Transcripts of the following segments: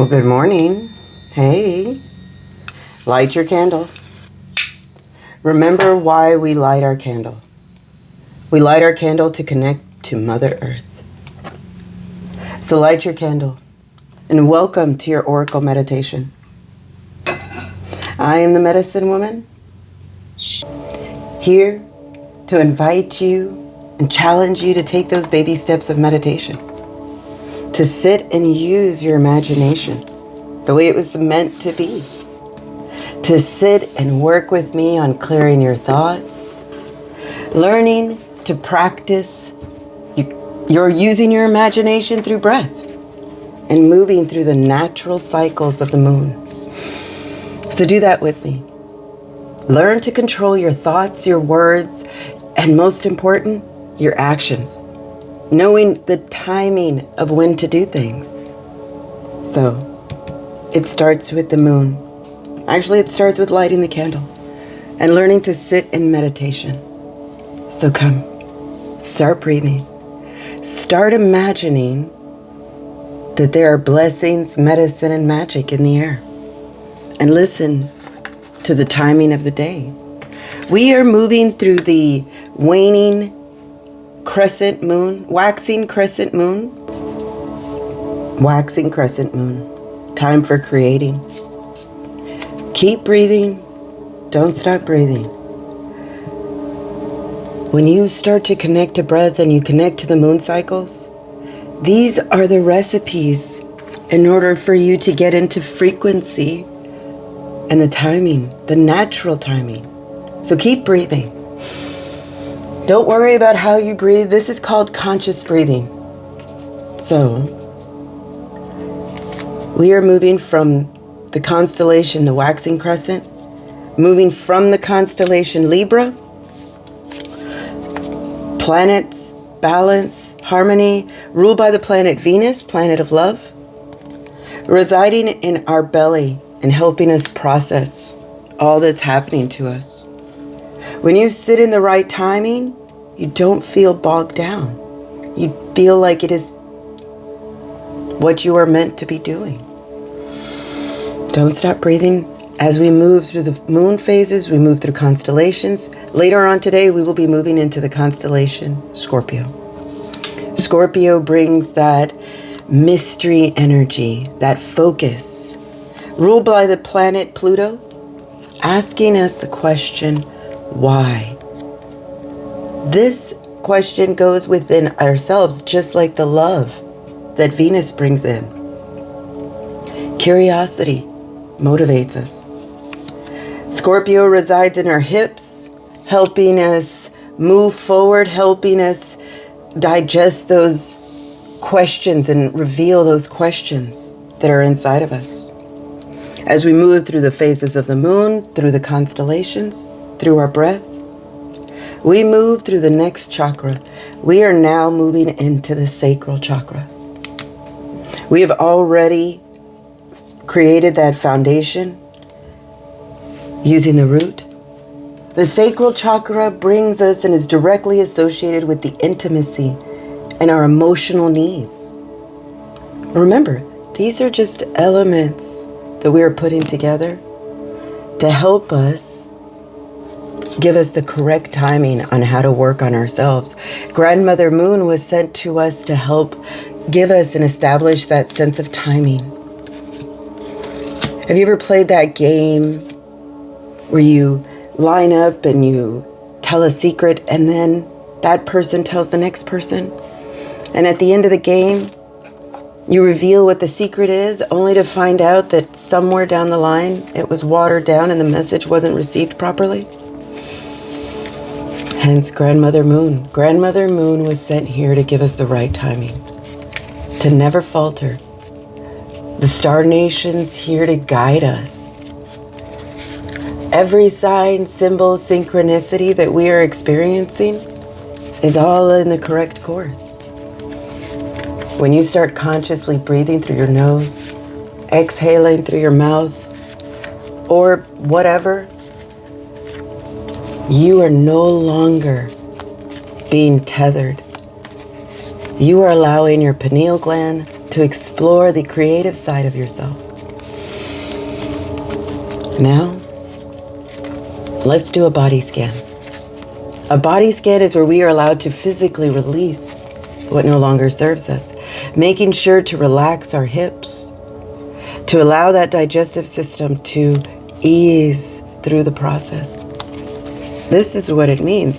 Well, good morning. Hey, light your candle. Remember why we light our candle. We light our candle to connect to Mother Earth. So light your candle and welcome to your Oracle meditation. I am the Medicine Woman, here to invite you and challenge you to take those baby steps of meditation. To sit and use your imagination the way it was meant to be. To sit and work with me on clearing your thoughts, learning to practice you're using your imagination through breath and moving through the natural cycles of the moon. So do that with me. Learn to control your thoughts, your words, and most important, your actions. Knowing the timing of when to do things. So, it starts with the moon. Actually, it starts with lighting the candle and learning to sit in meditation. So come, start breathing. Start imagining that there are blessings, medicine, and magic in the air. And listen to the timing of the day. We are moving through the waning crescent moon, waxing crescent moon. Waxing crescent moon. Time for creating. Keep breathing. Don't stop breathing. When you start to connect to breath and you connect to the moon cycles, these are the recipes in order for you to get into frequency and the timing, the natural timing. So keep breathing. Don't worry about how you breathe. This is called conscious breathing. So, we are moving from the constellation, the waxing crescent, moving from the constellation Libra, planets, balance, harmony, ruled by the planet Venus, planet of love, residing in our belly and helping us process all that's happening to us. When you sit in the right timing, you don't feel bogged down. You feel like it is what you are meant to be doing. Don't stop breathing. As we move through the moon phases, we move through constellations. Later on today, we will be moving into the constellation Scorpio. Scorpio brings that mystery energy, that focus, ruled by the planet Pluto, asking us the question, why? This question goes within ourselves, just like the love that Venus brings in. Curiosity motivates us. Scorpio resides in our hips, helping us move forward, helping us digest those questions and reveal those questions that are inside of us. As we move through the phases of the moon, through the constellations, through our breath, we move through the next chakra. We are now moving into the sacral chakra. We have already created that foundation using the root. The sacral chakra brings us and is directly associated with the intimacy and our emotional needs. Remember, these are just elements that we are putting together to help us, give us the correct timing on how to work on ourselves. Grandmother Moon was sent to us to help give us and establish that sense of timing. Have you ever played that game where you line up and you tell a secret and then that person tells the next person? And at the end of the game, you reveal what the secret is, only to find out that somewhere down the line, it was watered down and the message wasn't received properly? Hence Grandmother Moon. Grandmother Moon was sent here to give us the right timing, to never falter. The star nation's here to guide us. Every sign, symbol, synchronicity that we are experiencing is all in the correct course. When you start consciously breathing through your nose, exhaling through your mouth, or whatever, you are no longer being tethered. You are allowing your pineal gland to explore the creative side of yourself. Now, let's do a body scan. A body scan is where we are allowed to physically release what no longer serves us, making sure to relax our hips, to allow that digestive system to ease through the process. This is what it means.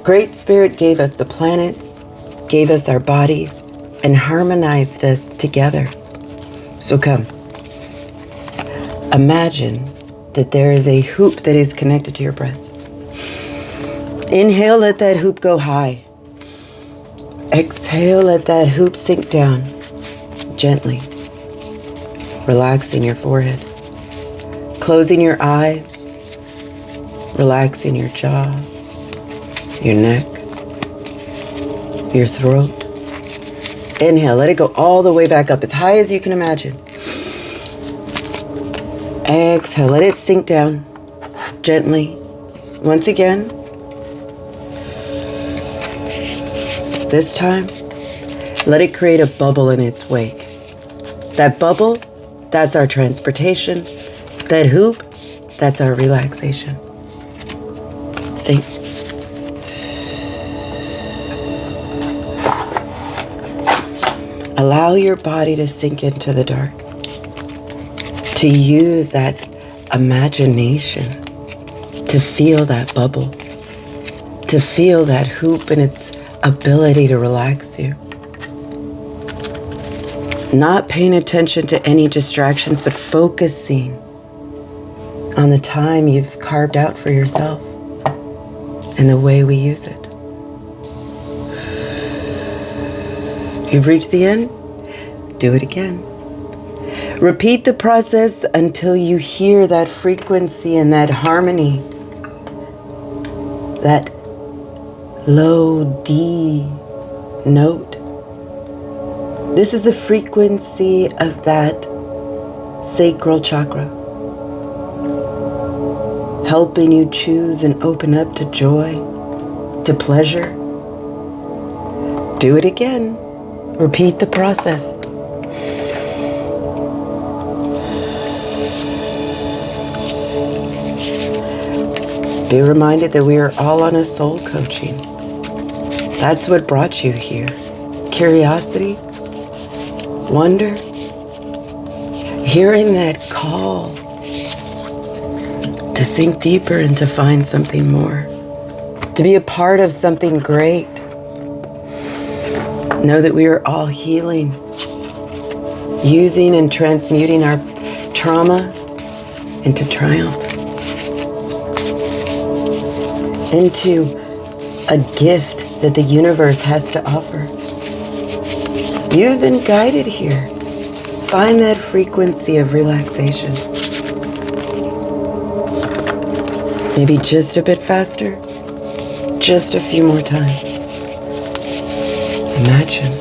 Great Spirit gave us the planets, gave us our body, and harmonized us together. So come. Imagine that there is a hoop that is connected to your breath. Inhale, let that hoop go high. Exhale, let that hoop sink down gently, relaxing your forehead, closing your eyes, relaxing your jaw, your neck, your throat. Inhale, let it go all the way back up as high as you can imagine. Exhale, let it sink down gently. Once again. This time, let it create a bubble in its wake. That bubble, that's our transportation. That hoop, that's our relaxation. Sink. Allow your body to sink into the dark. To use that imagination to feel that bubble. To feel that hoop and its ability to relax you. Not paying attention to any distractions, but focusing on the time you've carved out for yourself and the way we use it. You've reached the end? Do it again. Repeat the process until you hear that frequency and that harmony, that low D note. This is the frequency of that sacral chakra, helping you choose and open up to joy, to pleasure. Do it again. Repeat the process. Be reminded that we are all on a soul coaching. That's what brought you here. Curiosity, wonder, hearing that call to sink deeper and to find something more, to be a part of something great. Know that we are all healing, using and transmuting our trauma into triumph, into a gift that the universe has to offer. You've been guided here. Find that frequency of relaxation. Maybe just a bit faster, just a few more times. Imagine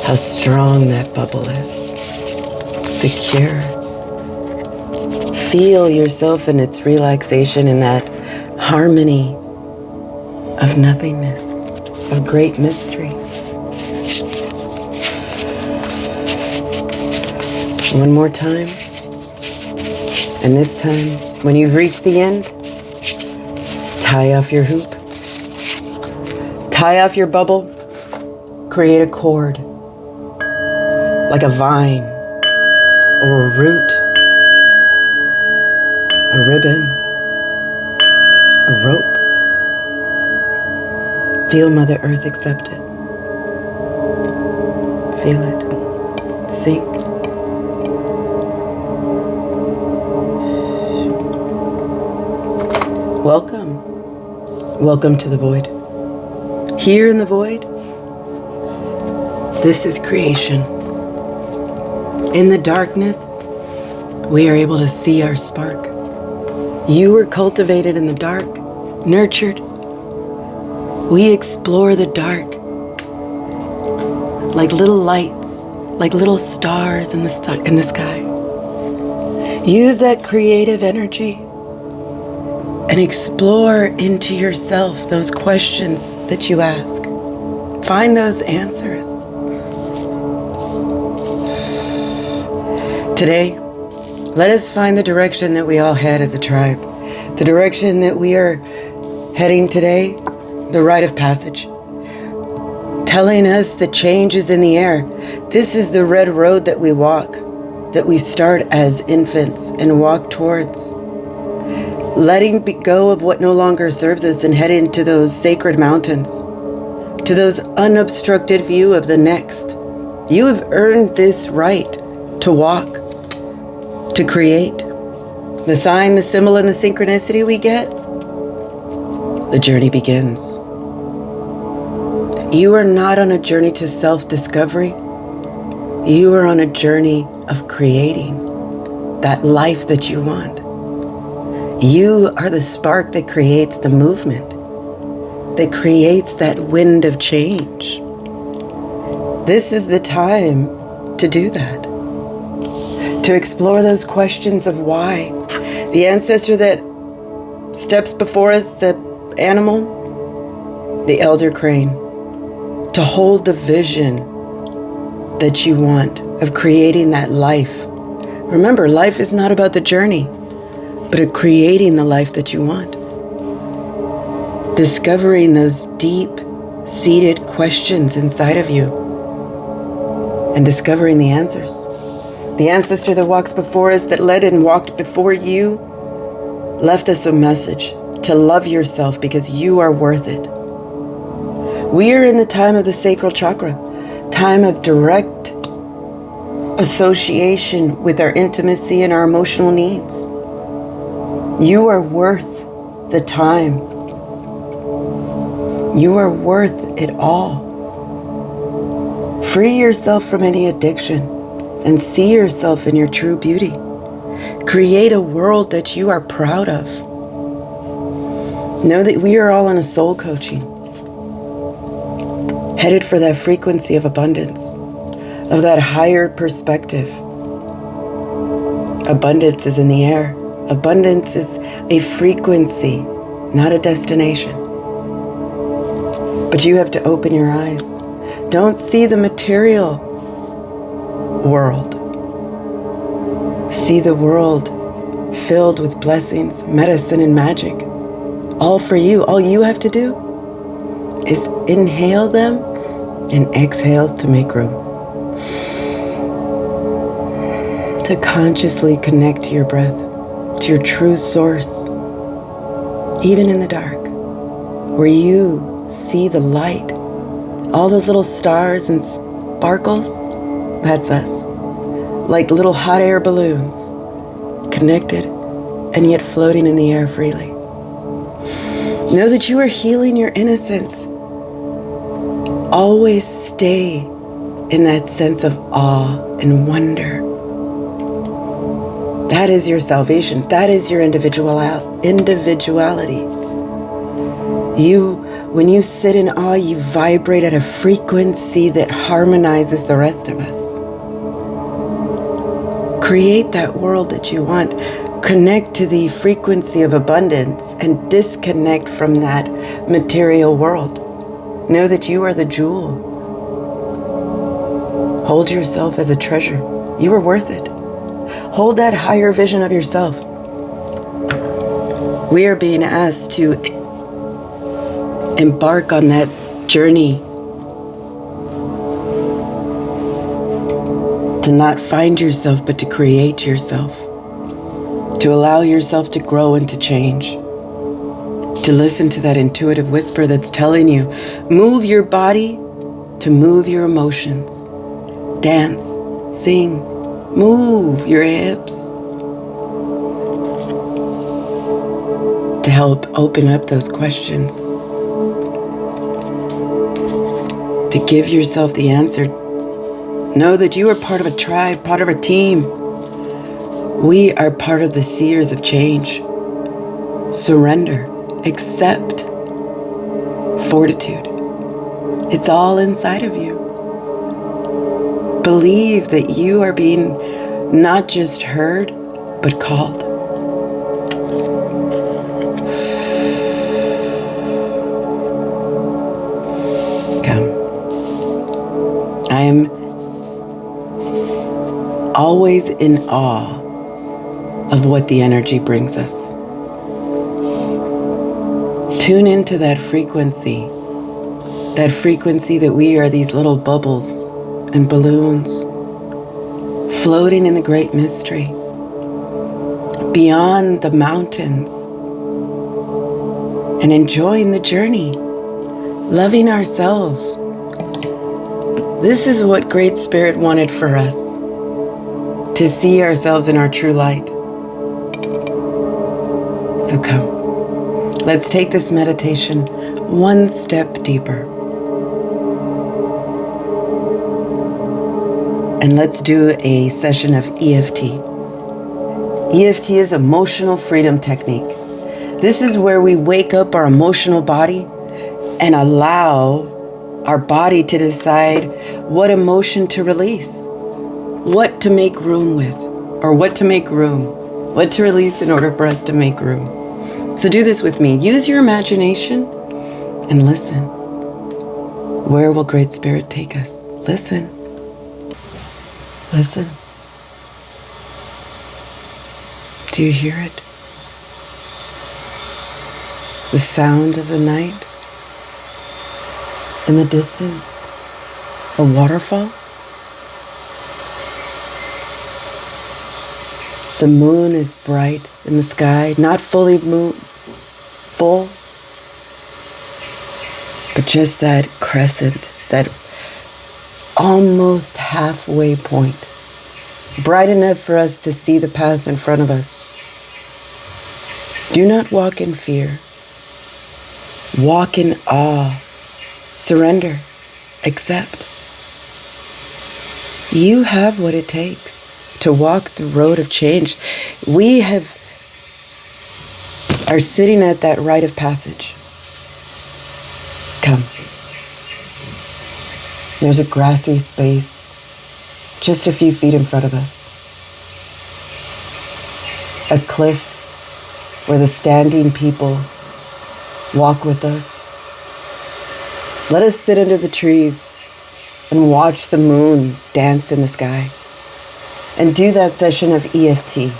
how strong that bubble is. Secure. Feel yourself in its relaxation, in that harmony of nothingness, of great mystery. One more time. And this time, when you've reached the end, tie off your hoop. Tie off your bubble. Create a cord, like a vine, or a root, a ribbon, a rope. Feel Mother Earth accept it. Feel it. Sink. Welcome. Welcome to the void. Here in the void, this is creation. In the darkness, we are able to see our spark. You were cultivated in the dark, nurtured. We explore the dark like little lights, like little stars in the sky. Use that creative energy and explore into yourself those questions that you ask. Find those answers. Today, let us find the direction that we all head as a tribe. The direction that we are heading today, the rite of passage, telling us that change is in the air. This is the red road that we walk, that we start as infants and walk towards. Letting go of what no longer serves us and head into those sacred mountains, to those unobstructed view of the next. You have earned this right to walk, to create. The sign, the symbol, and the synchronicity we get, the journey begins. You are not on a journey to self-discovery. You are on a journey of creating that life that you want. You are the spark that creates the movement, that creates that wind of change. This is the time to do that, to explore those questions of why. The ancestor that steps before us, the animal, the elder crane, to hold the vision that you want of creating that life. Remember, life is not about the journey, but of creating the life that you want. Discovering those deep-seated questions inside of you and discovering the answers. The ancestor that walks before us, that led and walked before you, left us a message to love yourself because you are worth it. We are in the time of the sacral chakra, time of direct association with our intimacy and our emotional needs. You are worth the time. You are worth it all. Free yourself from any addiction and see yourself in your true beauty. Create a world that you are proud of. Know that we are all on a soul coaching, headed for that frequency of abundance, of that higher perspective. Abundance is in the air. Abundance is a frequency, not a destination. But you have to open your eyes. Don't see the material world. See the world filled with blessings, medicine, and magic. All for you. All you have to do is inhale them and exhale to make room. To consciously connect to your breath, to your true source, even in the dark, where you see the light. All those little stars and sparkles, that's us. Like little hot air balloons, connected and yet floating in the air freely. Know that you are healing your innocence. Always stay in that sense of awe and wonder. That is your salvation. That is your individuality. When you sit in awe, you vibrate at a frequency that harmonizes the rest of us. Create that world that you want. Connect to the frequency of abundance and disconnect from that material world. Know that you are the jewel. Hold yourself as a treasure. You are worth it. Hold that higher vision of yourself. We are being asked to embark on that journey to not find yourself, but to create yourself, to allow yourself to grow and to change, to listen to that intuitive whisper that's telling you, move your body to move your emotions, dance, sing, move your hips, to help open up those questions, to give yourself the answer. Know that you are part of a tribe, part of a team. We are part of the seers of change. Surrender, accept, fortitude. It's all inside of you. Believe that you are being not just heard, but called. Come. I am always in awe of what the energy brings us. Tune into that frequency that we are these little bubbles and balloons floating in the great mystery, beyond the mountains, and enjoying the journey, loving ourselves. This is what Great Spirit wanted for us, to see ourselves in our true light. So come, let's take this meditation one step deeper. And let's do a session of EFT. EFT is emotional freedom technique. This is where we wake up our emotional body and allow our body to decide what emotion to release, what to make room with, or what to release in order for us to make room. So do this with me. Use your imagination and listen. Where will Great Spirit take us? Listen. Listen. Do you hear it? The sound of the night? In the distance? A waterfall? The moon is bright in the sky, not fully full, but just that crescent, that almost halfway point, bright enough for us to see the path in front of us. Do not walk in fear. Walk in awe. Surrender. Accept. You have what it takes to walk the road of change. We are sitting at that rite of passage. Come. There's a grassy space just a few feet in front of us. A cliff where the standing people walk with us. Let us sit under the trees and watch the moon dance in the sky and do that session of EFT.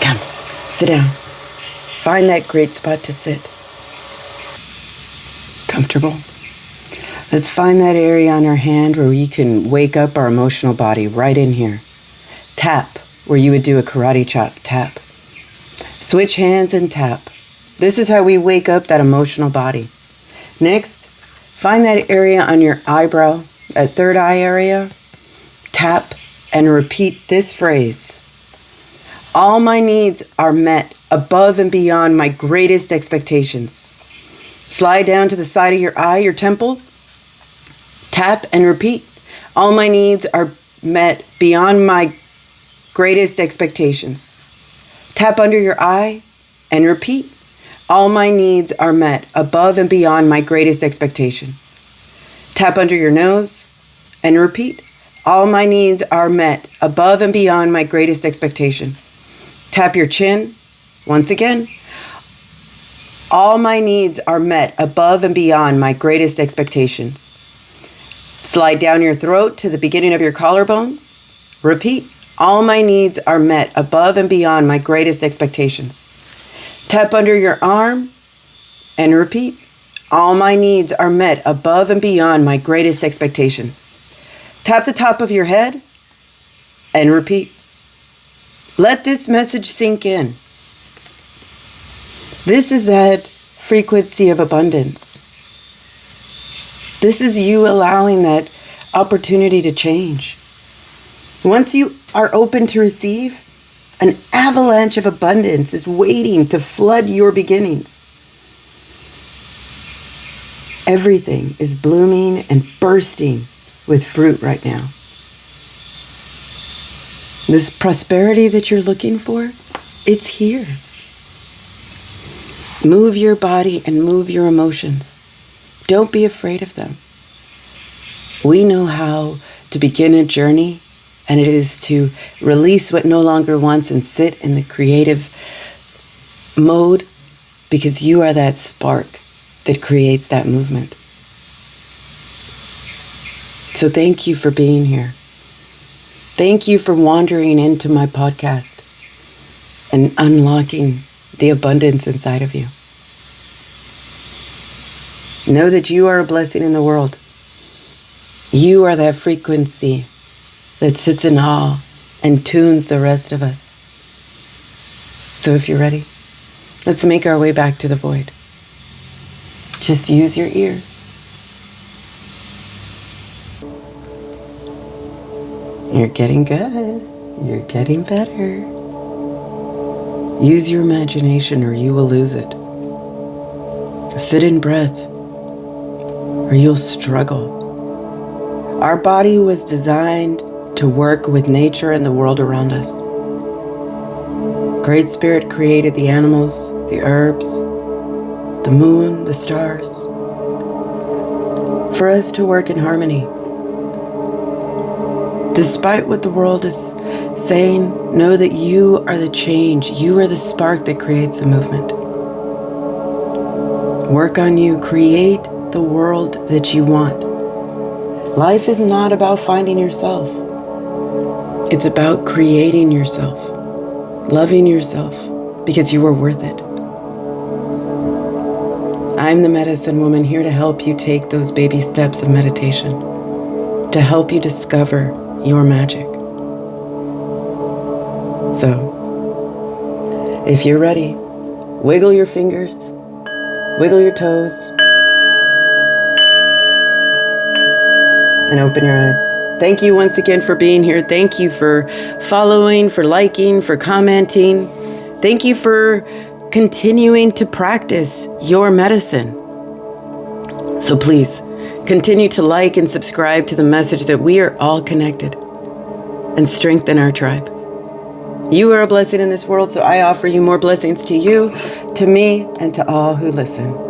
Come, sit down. Find that great spot to sit. Comfortable. Let's find that area on our hand where we can wake up our emotional body right in here. Tap, where you would do a karate chop, tap. Switch hands and tap. This is how we wake up that emotional body. Next, find that area on your eyebrow, that third eye area. Tap and repeat this phrase. All my needs are met above and beyond my greatest expectations. Slide down to the side of your eye, your temple. Tap and repeat. All my needs are met beyond my greatest expectations. Tap under your eye and repeat. All my needs are met above and beyond my greatest expectation. Tap under your nose and repeat. All my needs are met above and beyond my greatest expectation. Tap your chin once again. All my needs are met above and beyond my greatest expectations. Slide down your throat to the beginning of your collarbone. Repeat. All my needs are met above and beyond my greatest expectations. Tap under your arm and repeat. All my needs are met above and beyond my greatest expectations. Tap the top of your head and repeat. Let this message sink in. This is that frequency of abundance. This is you allowing that opportunity to change. Once you are open to receive, an avalanche of abundance is waiting to flood your beginnings. Everything is blooming and bursting with fruit right now. This prosperity that you're looking for, it's here. Move your body and move your emotions. Don't be afraid of them. We know how to begin a journey, and it is to release what no longer wants and sit in the creative mode, because you are that spark that creates that movement. So thank you for being here. Thank you for wandering into my podcast and unlocking the abundance inside of you. Know that you are a blessing in the world. You are that frequency that sits in awe and tunes the rest of us. So if you're ready, let's make our way back to the void. Just use your ears. You're getting good. You're getting better. Use your imagination or you will lose it. Sit in breath or you'll struggle. Our body was designed to work with nature and the world around us. Great Spirit created the animals, the herbs, the moon, the stars, for us to work in harmony. Despite what the world is saying, know that you are the change. You are the spark that creates the movement. Work on you. Create the world that you want. Life is not about finding yourself. It's about creating yourself, loving yourself, because you are worth it. I'm the medicine woman here to help you take those baby steps of meditation, to help you discover your magic. So, if you're ready, wiggle your fingers, wiggle your toes, and open your eyes. Thank you once again for being here. Thank you for following, for liking, for commenting. Thank you for continuing to practice your medicine. So please, continue to like and subscribe to the message that we are all connected and strengthen our tribe. You are a blessing in this world, so I offer you more blessings to you, to me, and to all who listen.